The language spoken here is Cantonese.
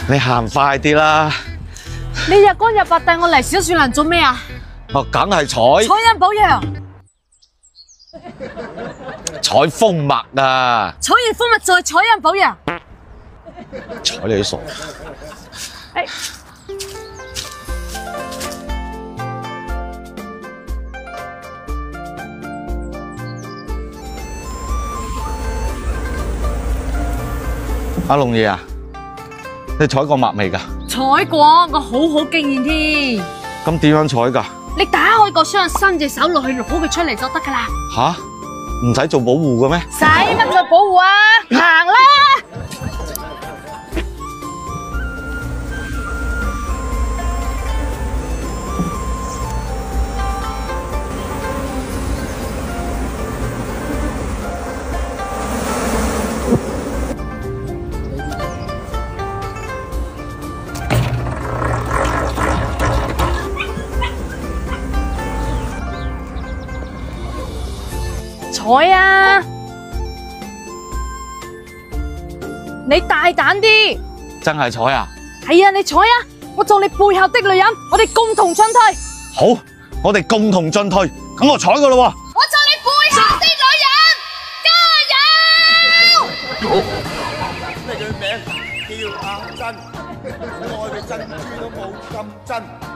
你行快啲啦！你日光日白帶我嚟小樹林做咩啊？哦，梗係採陰補陽，採蜂蜜啊！採完蜂蜜再採陰補陽。採你都傻！哎，阿龍爺啊，你採過蜜未㗎？採過，我好經驗添。咁點樣採㗎？你打開個箱，伸隻手落去攞佢出嚟就得㗎啦。吓？唔使做保護嘅咩？使乜再保護啊？行啦！採啊！你大膽啲！真係採啊！係啊，你採啊！我做你背後的女人，我哋共同進退。好，我哋共同進退，咁我採㗎啦喎！我做你背後的女人，加油！你嘅名叫阿珍，我愛嘅珍珠都冇咁真。